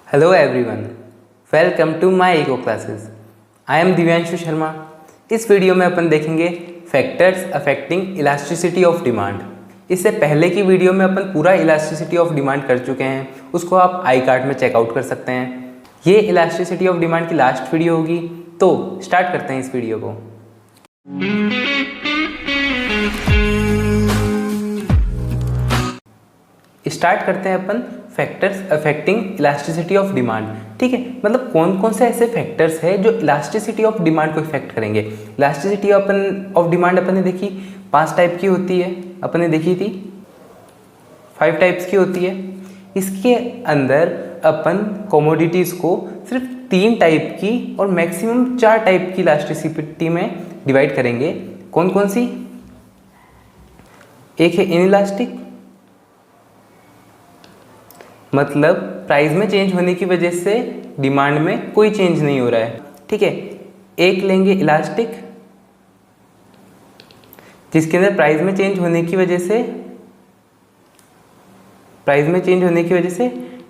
Hello everyone, welcome to my ego classes. I am Divyanshu Sharma. इस video में अपन देखेंगे factors affecting elasticity of demand. इससे पहले की वीडियो में अपन पूरा इलास्टिसिटी ऑफ डिमांड कर चुके हैं, उसको आप आई कार्ड में चेकआउट कर सकते हैं. ये इलास्टिसिटी ऑफ डिमांड की लास्ट वीडियो होगी, तो स्टार्ट करते हैं इस वीडियो को. स्टार्ट करते हैं अपन factors affecting elasticity of demand. ठीक है, मतलब कौन कौन से ऐसे फैक्टर्स हैं जो इलास्टिसिटी ऑफ डिमांड को इफेक्ट करेंगे. इलास्टिसिटी ऑफ डिमांड अपन ने देखी 5 टाइप की होती है, अपन ने देखी थी 5 टाइप्स की होती है. इसके अंदर अपन कमोडिटीज़ को सिर्फ 3 टाइप की और मैक्सिमम 4 टाइप की इलास्टिसिटी में डिवाइड करेंगे. कौन कौन सी? एक है इनइलास्टिक, मतलब प्राइस में चेंज होने की वजह से डिमांड में कोई चेंज नहीं हो रहा है. ठीक है. एक लेंगे इलास्टिक, जिसके अंदर प्राइस में चेंज होने की वजह से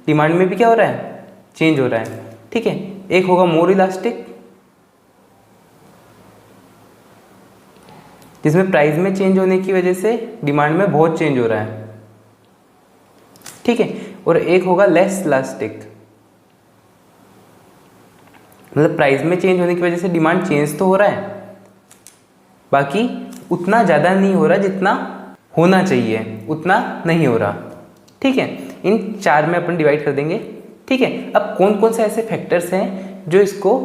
डिमांड में भी क्या हो रहा है, चेंज हो रहा है. ठीक है. एक होगा मोर इलास्टिक, जिसमें प्राइस में चेंज होने की वजह से डिमांड में बहुत चेंज हो रहा है. ठीक है. और एक होगा लेस इलास्टिक, मतलब प्राइस में चेंज होने की वजह से डिमांड चेंज तो हो रहा है, बाकी उतना ज़्यादा नहीं हो रहा जितना होना चाहिए, उतना नहीं हो रहा. ठीक है. इन 4 में अपन डिवाइड कर देंगे. ठीक है. अब कौन कौन से ऐसे फैक्टर्स हैं जो इसको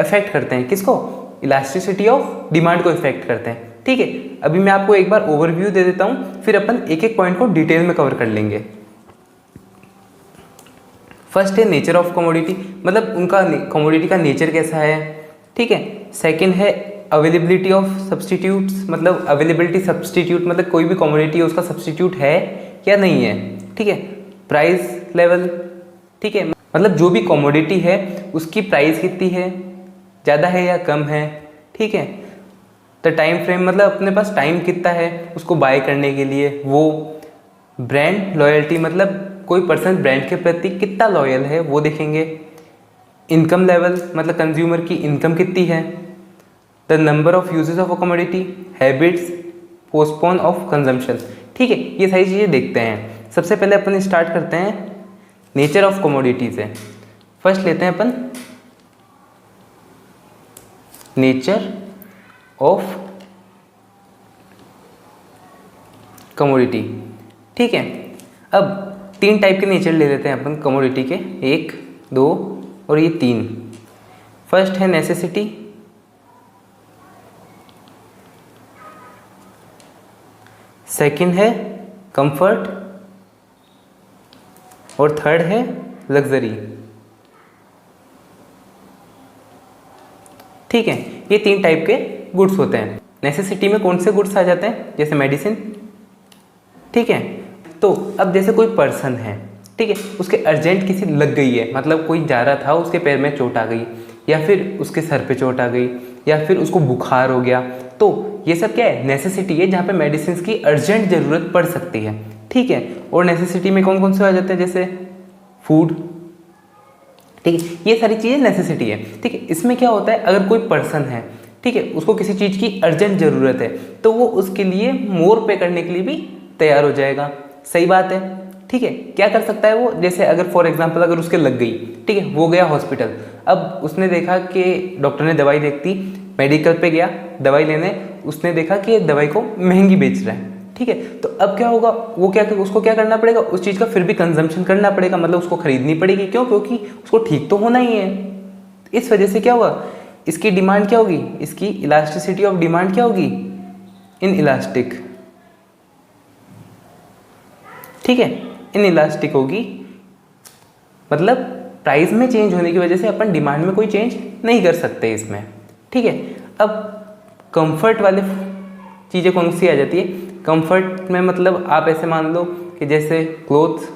अफेक्ट करते हैं, किसको? इलास्टिसिटी ऑफ डिमांड को इफेक्ट करते हैं. ठीक है. अभी मैं आपको एक बार ओवरव्यू दे देता हूँ, फिर अपन एक एक पॉइंट को डिटेल में कवर कर लेंगे. फर्स्ट है नेचर ऑफ कमोडिटी, मतलब उनका कमोडिटी का नेचर कैसा है. ठीक है. सेकंड है अवेलेबिलिटी ऑफ सब्सटीट्यूट्स, मतलब अवेलेबिलिटी सब्सटीट्यूट, मतलब कोई भी कमोडिटी है उसका सब्सटीट्यूट है या नहीं है. ठीक है. प्राइस लेवल, ठीक है, मतलब जो भी कमोडिटी है उसकी प्राइस कितनी है, ज़्यादा है या कम है. ठीक है. तो टाइम फ्रेम, मतलब अपने पास टाइम कितना है उसको बाय करने के लिए. वो ब्रांड लॉयल्टी, मतलब कोई पर्सन ब्रांड के प्रति कितना लॉयल है वो देखेंगे. इनकम लेवल, मतलब कंज्यूमर की इनकम कितनी है. The number of uses of a commodity, habits, postpone of consumption. ठीक है. ये सारी चीज़ें देखते हैं. सबसे पहले अपन स्टार्ट करते हैं नेचर ऑफ कमोडिटी से. फर्स्ट लेते हैं अपन नेचर ऑफ कमोडिटी. ठीक है. अब 3 टाइप के नेचर ले लेते हैं अपन कमोडिटी के, 1, 2 और ये 3. फर्स्ट है नेसेसिटी, सेकंड है कंफर्ट और थर्ड है लग्जरी. ठीक है. ये 3 टाइप के गुड्स होते हैं. नेसेसिटी में कौन से गुड्स आ जाते हैं, जैसे मेडिसिन. ठीक है. तो अब जैसे कोई पर्सन है, ठीक है, उसके अर्जेंट किसी लग गई है, मतलब कोई जा रहा था उसके पैर में चोट आ गई, या फिर उसके सर पे चोट आ गई, या फिर उसको बुखार हो गया, तो ये सब क्या है, नेसेसिटी है, जहाँ पे मेडिसिन की अर्जेंट ज़रूरत पड़ सकती है. ठीक है. और नेसेसिटी में कौन कौन से आ जाते हैं, जैसे फूड. ठीक है. ये सारी चीज़ें नेसेसिटी है. ठीक है. इसमें क्या होता है, अगर कोई पर्सन है, ठीक है, उसको किसी चीज़ की अर्जेंट ज़रूरत है, तो वो उसके लिए मोर पे करने के लिए भी तैयार हो जाएगा. सही बात है. ठीक है. क्या कर सकता है वो, जैसे अगर फॉर एग्जांपल अगर उसके लग गई, ठीक है, वो गया हॉस्पिटल. अब उसने देखा कि डॉक्टर ने दवाई देखती, मेडिकल पे गया दवाई लेने, उसने देखा कि दवाई को महंगी बेच रहा है. ठीक है. तो अब क्या होगा, वो उसको क्या करना पड़ेगा, उस चीज़ का फिर भी कंजम्पशन करना पड़ेगा, मतलब उसको खरीदनी पड़ेगी. क्यों? क्योंकि उसको ठीक तो होना ही है. इस वजह से क्या होगा, इसकी डिमांड क्या होगी, इसकी इलास्टिसिटी ऑफ डिमांड क्या होगी, इन इलास्टिक. ठीक है. इन इलास्टिक होगी, मतलब प्राइस में चेंज होने की वजह से अपन डिमांड में कोई चेंज नहीं कर सकते इसमें. ठीक है. अब कंफर्ट वाले चीज़ें कौन सी आ जाती है. कंफर्ट में मतलब आप ऐसे मान लो कि जैसे क्लोथ्स,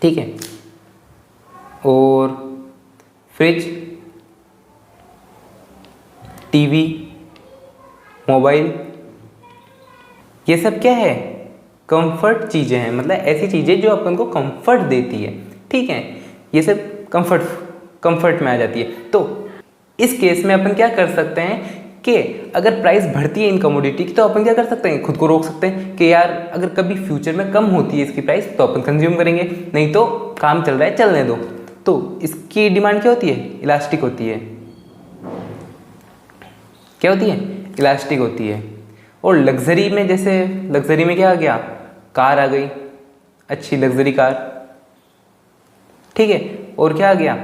ठीक है, और फ्रिज, टीवी, मोबाइल, ये सब क्या है, कंफर्ट चीज़ें हैं, मतलब ऐसी चीज़ें जो अपन को कंफर्ट देती है. ठीक है, ये सब कंफर्ट में आ जाती है। तो इस केस में अपन क्या कर सकते हैं कि अगर प्राइस बढ़ती है इन कमोडिटी की तो अपन क्या कर सकते हैं, खुद को रोक सकते हैं कि यार अगर कभी फ्यूचर में कम होती है इसकी प्राइस तो अपन कंज्यूम करेंगे, नहीं तो काम चल रहा है चलने दो। तो इसकी डिमांड क्या होती है, इलास्टिक होती है। क्या होती है, इलास्टिक होती है। और लग्जरी में, जैसे लग्जरी में क्या आ गया, कार आ गई, अच्छी लग्जरी कार, ठीक है। और क्या आ गया,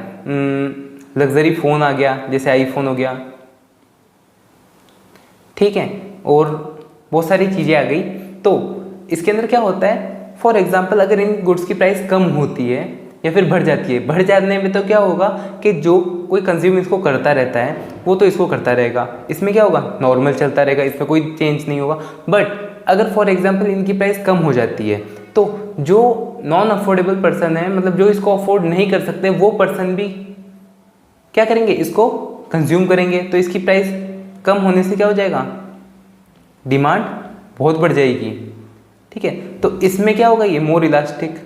लग्जरी फ़ोन आ गया, जैसे आईफोन हो गया, ठीक है। और बहुत सारी चीज़ें आ गई। तो इसके अंदर क्या होता है, फॉर एग्जांपल अगर इन गुड्स की प्राइस कम होती है या फिर बढ़ जाती है, बढ़ जाने में तो क्या होगा कि जो कोई कंज्यूम इसको करता रहता है वो तो इसको करता रहेगा, इसमें क्या होगा, नॉर्मल चलता रहेगा, इसमें कोई चेंज नहीं होगा। बट अगर फॉर एग्जांपल इनकी प्राइस कम हो जाती है तो जो नॉन अफोर्डेबल पर्सन है, मतलब जो इसको अफोर्ड नहीं कर सकते, वो पर्सन भी क्या करेंगे, इसको कंज्यूम करेंगे। तो इसकी प्राइस कम होने से क्या हो जाएगा, डिमांड बहुत बढ़ जाएगी, ठीक है। तो इसमें क्या होगा, ये मोर इलास्टिक,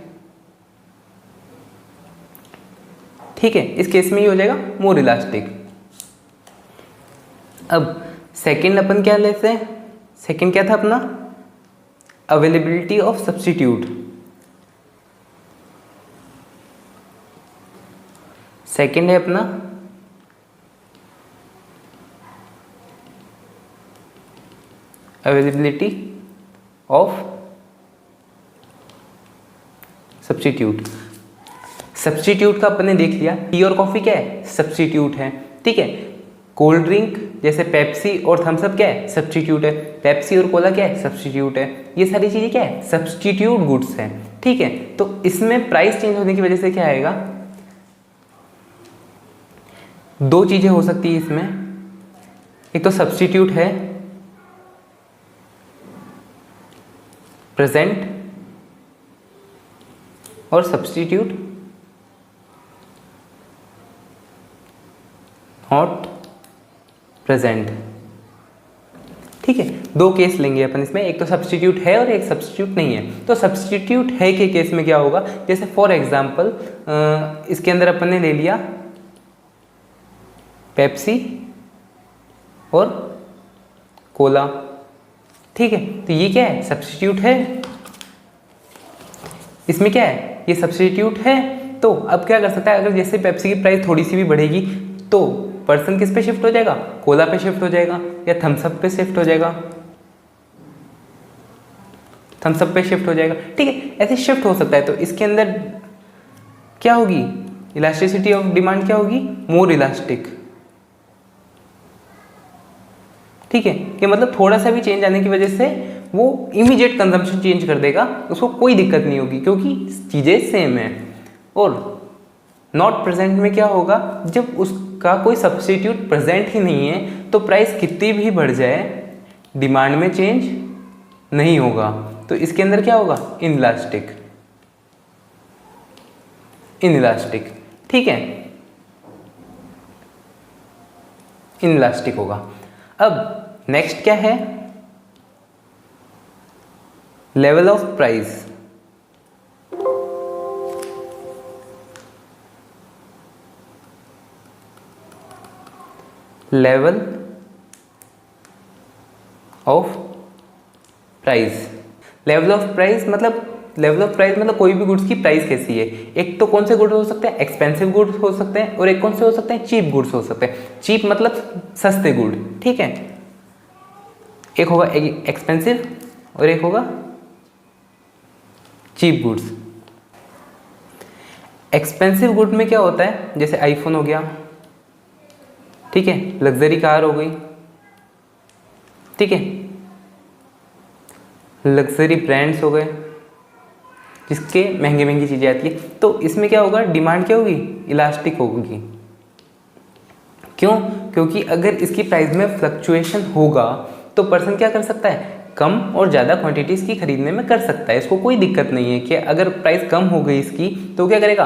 ठीक है, इस केस में ये हो जाएगा मोर इलास्टिक। अब सेकंड अपन क्या लेते हैं, सेकंड क्या था अपना, अवेलेबिलिटी ऑफ सब्स्टिट्यूट। सेकंड है अपना अवेलेबिलिटी ऑफ सब्स्टिट्यूट। सब्स्टिट्यूट का अपन ने देख लिया, टी और कॉफी क्या है, सब्स्टिट्यूट है, ठीक है। कोल्ड ड्रिंक जैसे पेप्सी और थम्स अप क्या है, सब्स्टिट्यूट है। पेप्सी और कोला क्या है, सब्स्टिट्यूट है। ये सारी चीजें क्या है, सब्स्टिट्यूट गुड्स हैं, ठीक है। तो इसमें प्राइस चेंज होने की वजह से क्या आएगा, दो चीजें हो सकती है इसमें, एक तो सब्स्टिट्यूट है प्रेजेंट और सब्स्टिट्यूट नॉट प्रेजेंट, ठीक है। दो केस लेंगे अपन इसमें, एक तो सब्स्टिट्यूट है और एक सब्स्टिट्यूट नहीं है। तो सब्स्टिट्यूट है के केस में क्या होगा, जैसे फॉर एग्जांपल इसके अंदर अपन ने ले लिया पेप्सी और कोला, ठीक है। तो ये क्या है, सब्स्टिट्यूट है, इसमें क्या है, ये सब्स्टिट्यूट है। तो अब क्या कर सकता है, अगर जैसे पेप्सी की प्राइस थोड़ी सी भी बढ़ेगी तो पर्सन किस पे शिफ्ट हो जाएगा, कोला पे शिफ्ट हो जाएगा या थम्स अप पे शिफ्ट हो जाएगा, थम्स अप पे शिफ्ट हो जाएगा, ठीक है। ऐसे शिफ्ट हो सकता है। तो इसके अंदर क्या होगी, इलास्टिसिटी ऑफ डिमांड क्या होगी, मोर इलास्टिक, ठीक है। कि मतलब थोड़ा सा भी चेंज आने की वजह से वो इमीडिएट कंजम्पशन चेंज कर देगा, उसको कोई दिक्कत नहीं होगी क्योंकि चीज़ें सेम है। और नॉट प्रेजेंट में क्या होगा, जब उसका कोई सब्स्टिट्यूट प्रेजेंट ही नहीं है तो प्राइस कितनी भी बढ़ जाए डिमांड में चेंज नहीं होगा। तो इसके अंदर क्या होगा, इनइलास्टिक, इनइलास्टिक, ठीक है, इनइलास्टिक होगा। अब नेक्स्ट क्या है, level of price. Level of price, level of price मतलब, लेवल ऑफ प्राइस मतलब कोई भी गुड्स की प्राइस कैसी है। एक तो कौन से गुड्स हो सकते हैं, एक्सपेंसिव गुड्स हो सकते हैं, और एक कौन से हो सकते हैं, चीप गुड्स हो सकते हैं। चीप मतलब सस्ते गुड, ठीक है। एक होगा एक्सपेंसिव और एक होगा चीप गुड्स। एक्सपेंसिव गुड में क्या होता है, जैसे आईफोन हो गया, ठीक है, लग्जरी कार हो गई, ठीक है, लग्जरी ब्रांड्स हो गए जिसके महंगी महंगी चीज़ें आती है। तो इसमें क्या होगा, डिमांड क्या होगी, इलास्टिक होगी। क्यों, क्योंकि अगर इसकी प्राइस में फ्लक्चुएशन होगा तो पर्सन क्या कर सकता है, कम और ज़्यादा क्वांटिटीज़ की खरीदने में कर सकता है, इसको कोई दिक्कत नहीं है कि अगर प्राइस कम हो गई इसकी तो क्या करेगा,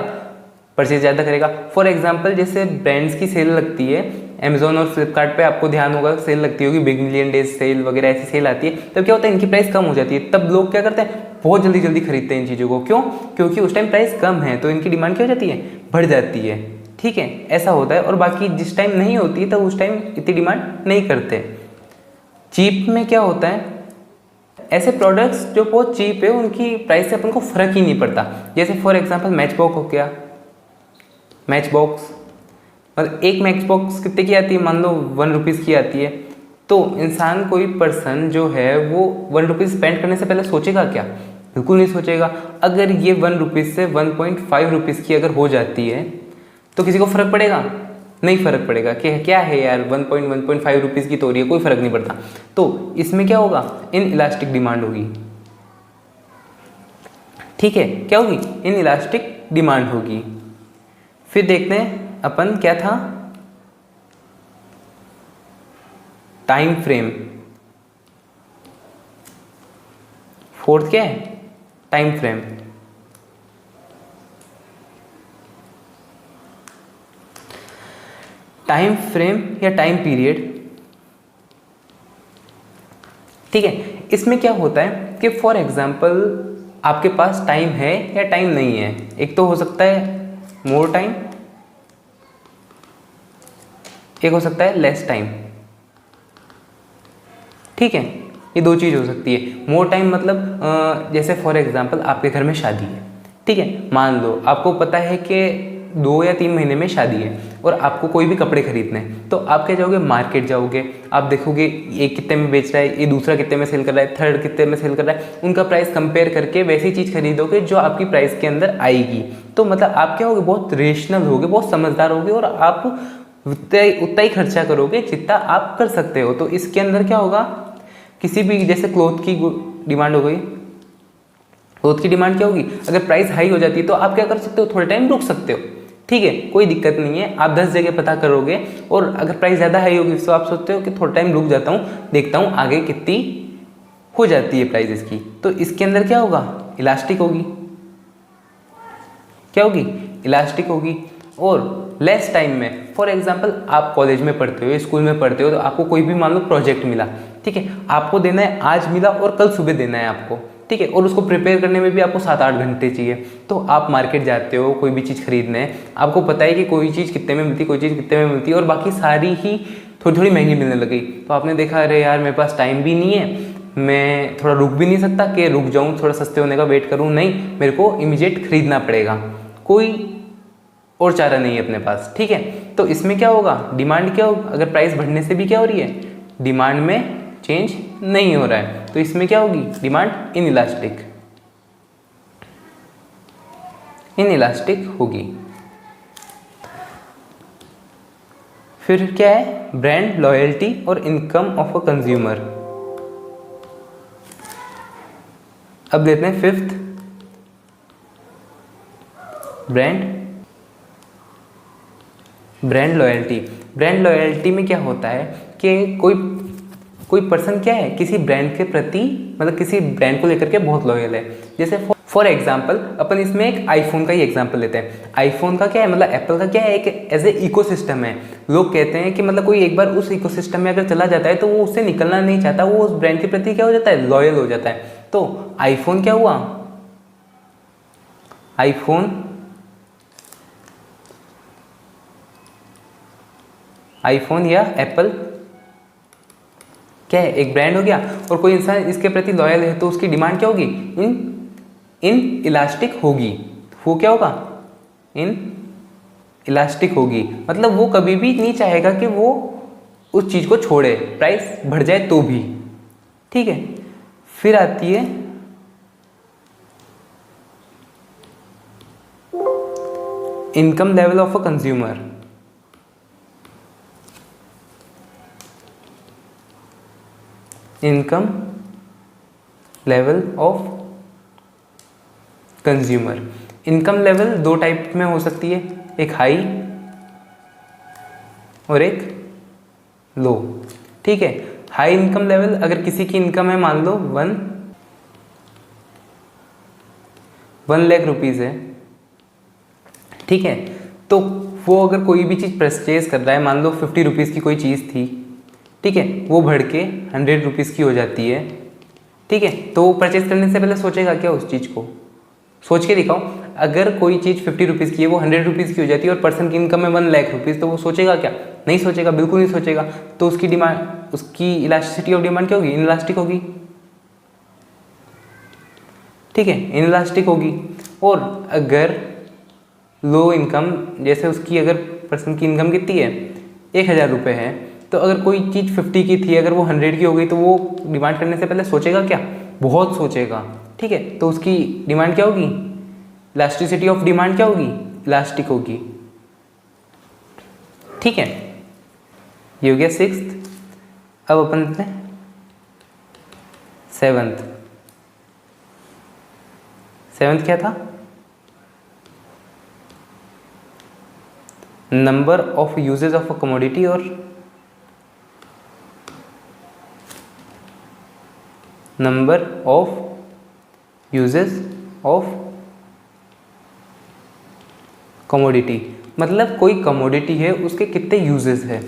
परचेज ज़्यादा करेगा। फॉर एग्जांपल जैसे ब्रांड्स की सेल लगती है अमेजोन और फ्लिपकार्ट पे, आपको ध्यान होगा सेल लगती होगी, बिग मिलियन डेज सेल वगैरह ऐसी सेल आती है, तब क्या होता है, इनकी प्राइस कम हो जाती है, तब लोग क्या करते हैं, बहुत जल्दी जल्दी खरीदते हैं इन चीज़ों को। क्यों? क्योंकि उस टाइम प्राइस कम है तो इनकी डिमांड क्या हो जाती है, बढ़ जाती है। ठीक है, ऐसा होता है। और बाकी जिस टाइम नहीं होती है तो उस टाइम इतनी डिमांड नहीं करते। चीप में क्या होता है, ऐसे प्रोडक्ट्स जो बहुत चीप है उनकी प्राइस से अपन को फ़र्क ही नहीं पड़ता। जैसे फॉर एग्जांपल मैच बॉक्स हो गया, मैच बॉक्स, और एक मैच बॉक्स कितने की आती है, मान लो 1 रुपीज़ की आती है। तो इंसान, कोई पर्सन जो है वो 1 रुपीज़ स्पेंड करने से पहले सोचेगा क्या? बिल्कुल नहीं सोचेगा। अगर ये 1 रुपीज़ से 1.5 रुपीज़ की अगर हो जाती है तो किसी को फ़र्क पड़ेगा? नहीं फ़र्क पड़ेगा कि क्या है यार 1.5 रुपीज़ की तो हो रही है, कोई फ़र्क नहीं पड़ता। तो इसमें क्या होगा, इन इलास्टिक डिमांड होगी। ठीक है, क्या होगी, इन इलास्टिक डिमांड होगी। फिर देखते हैं अपन क्या था, टाइम फ्रेम। फोर्थ क्या है, टाइम फ्रेम। टाइम फ्रेम या टाइम पीरियड, ठीक है। इसमें क्या होता है कि फॉर एग्जांपल आपके पास टाइम है या टाइम नहीं है। एक तो हो सकता है मोर टाइम, एक हो सकता है लेस टाइम। ठीक है, ये दो चीज़ हो सकती है। मोर टाइम मतलब जैसे फॉर एग्जांपल आपके घर में शादी है, ठीक है, मान लो आपको पता है कि 2 या 3 महीने में शादी है और आपको कोई भी कपड़े खरीदने हैं। तो आप क्या जाओगे, मार्केट जाओगे, आप देखोगे ये कितने में बेच रहा है, ये दूसरा कितने में सेल कर रहा है, थर्ड कितने में सेल कर रहा है, उनका प्राइस कंपेयर करके वैसी चीज़ खरीदोगे जो आपकी प्राइस के अंदर आएगी। तो मतलब आप क्या होगे, बहुत रेशनल होगे, बहुत समझदार होगे और आप उतना ही खर्चा करोगे जितना आप कर सकते हो। तो इसके अंदर क्या होगा, किसी भी जैसे क्लोथ की डिमांड हो गई, क्लोथ की डिमांड क्या होगी, अगर प्राइस हाई हो जाती है तो आप क्या कर सकते हो, थोड़े टाइम रुक सकते हो। ठीक है, कोई दिक्कत नहीं है, आप 10 जगह पता करोगे और अगर प्राइस ज़्यादा हाई होगी तो आप सोचते हो कि थोड़ा टाइम रुक जाता हूँ, देखता हूँ आगे कितनी हो जाती है प्राइस इसकी। तो इसके अंदर क्या होगा, इलास्टिक होगी। क्या होगी, इलास्टिक होगी। और लेस टाइम में, फॉर एग्जांपल आप कॉलेज में पढ़ते हो, स्कूल में पढ़ते हो, तो आपको कोई भी मान लो प्रोजेक्ट मिला, ठीक है, आपको देना है, आज मिला और कल सुबह देना है आपको, ठीक है, और उसको प्रिपेयर करने में भी आपको 7-8 घंटे चाहिए। तो आप मार्केट जाते हो कोई भी चीज़ खरीदने, आपको पता है कि कोई चीज़ कितने में मिलती है, कोई चीज़ कितने में मिलती है, और बाकी सारी ही थोड़ी थोड़ी महंगी मिलने लगी। तो आपने देखा, अरे यार मेरे पास टाइम भी नहीं है, मैं थोड़ा रुक भी नहीं सकता कि रुक जाऊँ थोड़ा सस्ते होने का वेट करूँ, नहीं, मेरे को इमीडिएट खरीदना पड़ेगा, कोई और चारा नहीं है अपने पास। ठीक है, तो इसमें क्या होगा, डिमांड क्या होगा, अगर प्राइस बढ़ने से भी क्या हो रही है, डिमांड में चेंज नहीं हो रहा है, तो इसमें क्या होगी, डिमांड इन इलास्टिक होगी। फिर क्या है, ब्रांड लॉयल्टी और इनकम ऑफ अ कंज्यूमर। अब देखते हैं fifth, brand loyalty. Brand loyalty में क्या होता है कि कोई पर्सन क्या है, किसी ब्रांड के प्रति, मतलब किसी ब्रांड को लेकर के बहुत लॉयल है। जैसे फॉर एग्जांपल अपन इसमें एक आईफोन का ही एग्जांपल लेते हैं। आईफोन का क्या है, मतलब एप्पल का क्या है, एक एज ए इकोसिस्टम है। लोग कहते हैं कि मतलब कोई एक बार उस इकोसिस्टम में अगर चला जाता है तो वो उससे निकलना नहीं चाहता, वो उस ब्रांड के प्रति क्या हो जाता है, लॉयल हो जाता है। तो आईफोन क्या हुआ, आईफोन या एप्पल क्या है, एक ब्रांड हो गया, और कोई इंसान इसके प्रति लॉयल है तो उसकी डिमांड क्या होगी, इन इलास्टिक होगी। वो क्या होगा, इन इलास्टिक होगी, मतलब वो कभी भी नहीं चाहेगा कि वो उस चीज़ को छोड़े, प्राइस बढ़ जाए तो भी। ठीक है, फिर आती है income level of a consumer. Income level of consumer. Income level 2 type में हो सकती है, एक हाई और एक लो। ठीक है, हाई इनकम लेवल, अगर किसी की इनकम है मान लो 1 लाख रुपीज़ है, ठीक है, तो वो अगर कोई भी चीज़ परचेज कर रहा है, मान लो 50 रुपीज़ की कोई चीज़ थी, ठीक है, वो बढ़ के 100 रुपीज़ की हो जाती है। ठीक है, तो वो परचेज करने से पहले सोचेगा क्या उस चीज़ को? सोच के दिखाओ, अगर कोई चीज़ 50 रुपीज़ की है वो 100 रुपीज़ की हो जाती है और पर्सन की इनकम है 1 लाख रुपीज़, तो वो सोचेगा क्या? नहीं सोचेगा, बिल्कुल नहीं सोचेगा। तो उसकी डिमांड, उसकी इलास्टिसिटी ऑफ डिमांड क्या होगी? इनइलास्टिक होगी। ठीक है, इनइलास्टिक होगी। और अगर लो इनकम, जैसे उसकी अगर पर्सन की इनकम कितनी है, 1000 रुपये है, तो अगर कोई चीज़ 50 की थी, अगर वो 100 की हो गई, तो वो डिमांड करने से पहले सोचेगा क्या? बहुत सोचेगा। ठीक है, तो उसकी डिमांड क्या होगी? इलास्टिसिटी ऑफ डिमांड क्या होगी? इलास्टिक होगी। ठीक है, ये हो गया 6th। अब अपन सेवंथ क्या था? Number of uses of a commodity और number of uses of commodity, मतलब कोई कमोडिटी है उसके कितने यूजेस है।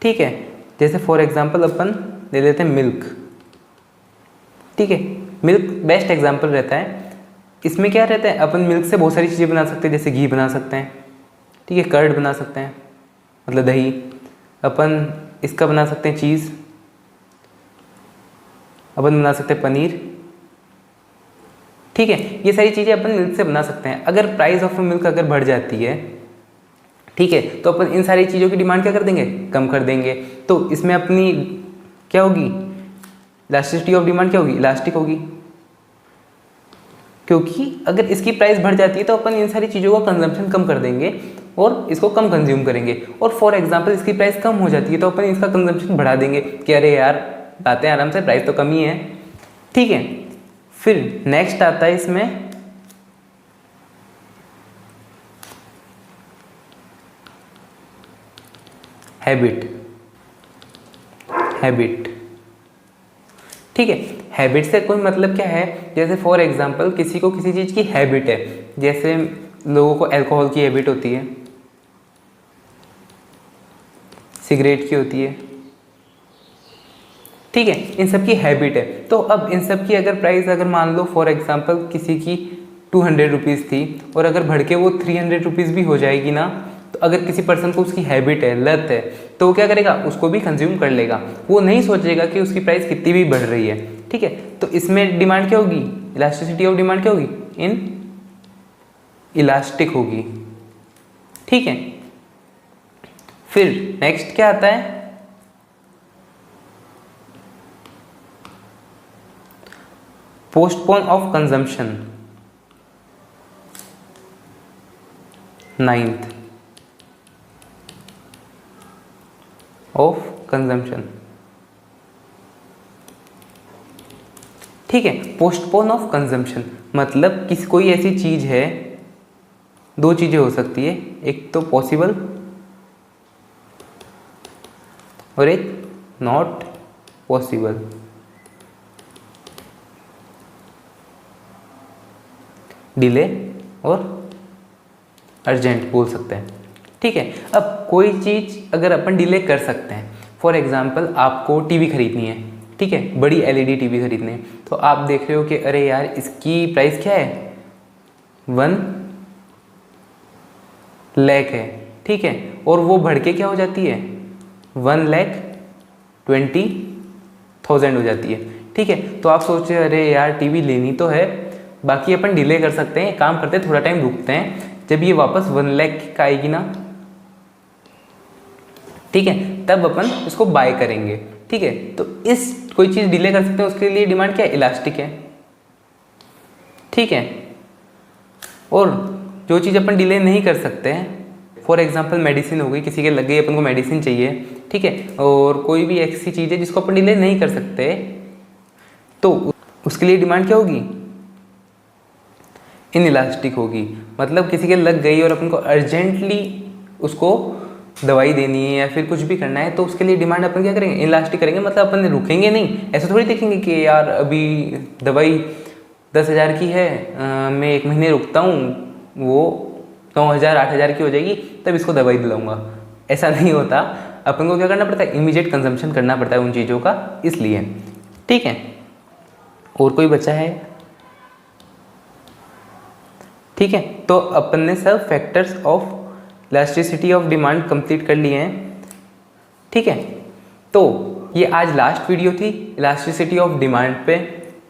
ठीक है, जैसे फॉर एग्जांपल अपन ले लेते हैं मिल्क। ठीक है, मिल्क बेस्ट एग्जांपल रहता है। इसमें क्या रहता है, अपन मिल्क से बहुत सारी चीज़ें बना सकते हैं, जैसे घी बना सकते हैं। ठीक है, कर्ड बना सकते हैं, मतलब दही। अपन इसका बना सकते हैं चीज़, अपन बना सकते हैं पनीर। ठीक है, ये सारी चीज़ें अपन मिल्क से बना सकते हैं। अगर प्राइस ऑफ मिल्क अगर बढ़ जाती है, ठीक है, तो अपन इन सारी चीज़ों की डिमांड क्या कर देंगे? कम कर देंगे। तो इसमें अपनी क्या होगी? इलास्टिसिटी ऑफ डिमांड क्या होगी? इलास्टिक होगी। क्योंकि अगर इसकी प्राइस बढ़ जाती है तो अपन इन सारी चीज़ों का कंजम्पशन कम कर देंगे और इसको कम कंज्यूम करेंगे। और फॉर एग्जांपल इसकी प्राइस कम हो जाती है तो अपन इसका कंजम्पशन बढ़ा देंगे कि अरे यार लाते हैं आराम से, प्राइस तो कम ही है। ठीक है, फिर नेक्स्ट आता है इसमें हैबिट। ठीक है, हैबिट से कोई मतलब क्या है, जैसे फॉर एग्जांपल किसी को किसी चीज़ की हैबिट है, जैसे लोगों को अल्कोहल की हैबिट होती है, सिगरेट की होती है। ठीक है, इन सब की हैबिट है। तो अब इन सब की अगर प्राइस अगर मान लो फॉर एग्जांपल किसी की 200 रुपीज़ थी और अगर बढ़ के वो 300 रुपीज़ भी हो जाएगी ना, तो अगर किसी पर्सन को उसकी हैबिट है, लत है, तो वो क्या करेगा? उसको भी कंज्यूम कर लेगा। वो नहीं सोचेगा कि उसकी प्राइस कितनी भी बढ़ रही है। ठीक है, तो इसमें डिमांड क्या होगी? इलास्टिसिटी ऑफ डिमांड क्या होगी? इन इलास्टिक होगी। ठीक है, फिर नेक्स्ट क्या आता है? Postpone of consumption, 9th of consumption. ठीक है, पोस्टपोन ऑफ कंजम्पशन मतलब किसी कोई ऐसी चीज है, दो चीजें हो सकती है, एक तो पॉसिबल और एक नॉट पॉसिबल। डिले और अर्जेंट बोल सकते हैं। ठीक है, अब कोई चीज़ अगर अपन डिले कर सकते हैं, फॉर एग्जांपल आपको टीवी खरीदनी है। ठीक है, बड़ी एलईडी टीवी खरीदनी है, तो आप देख रहे हो कि अरे यार इसकी प्राइस क्या है? 1 लाख है। ठीक है, और वो बढ़ के क्या हो जाती है? 1,20,000 हो जाती है। ठीक है, तो आप सोच रहे अरे यार टीवी लेनी तो है, बाकी अपन डिले कर सकते हैं, काम करते हैं, थोड़ा टाइम रुकते हैं, जब ये वापस 1 लाख का आएगी ना, ठीक है, तब अपन इसको बाय करेंगे। ठीक है, तो इस कोई चीज़ डिले कर सकते हैं, उसके लिए डिमांड क्या है? इलास्टिक है। ठीक है, और जो चीज़ अपन डिले नहीं कर सकते हैं, फॉर एग्जांपल मेडिसिन हो गई, किसी के लग गई, अपन को मेडिसिन चाहिए। ठीक है, और कोई भी ऐसी चीज़ है जिसको अपन डिले नहीं कर सकते, तो उसके लिए डिमांड क्या होगी? इनइलास्टिक होगी। मतलब किसी के लग गई और अपन को अर्जेंटली उसको दवाई देनी है या फिर कुछ भी करना है, तो उसके लिए डिमांड अपन क्या करेंगे? इनइलास्टिक करेंगे। मतलब अपन रुकेंगे नहीं, ऐसा थोड़ी देखेंगे कि यार अभी दवाई 10,000 की है, मैं 1 महीने रुकता हूँ, वो 9,000 8,000 की हो जाएगी, तब इसको दवाई दिलाऊंगा। ऐसा नहीं होता। अपन को क्या करना पड़ता है? इमीडिएट कंजम्पशन करना पड़ता है उन चीज़ों का, इसलिए। ठीक है, और कोई बचा है? ठीक है, तो अपन ने सब factors of elasticity of demand complete कर लिए हैं। ठीक है, तो ये आज लास्ट वीडियो थी इलास्टिसिटी ऑफ डिमांड पे।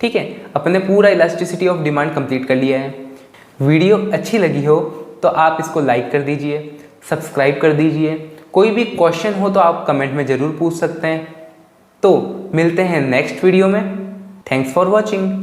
ठीक है, अपन ने पूरा इलास्टिसिटी ऑफ डिमांड कंप्लीट कर लिया है। वीडियो अच्छी लगी हो तो आप इसको लाइक कर दीजिए, सब्सक्राइब कर दीजिए। कोई भी क्वेश्चन हो तो आप कमेंट में ज़रूर पूछ सकते हैं। तो मिलते हैं नेक्स्ट वीडियो में। Thanks for watching.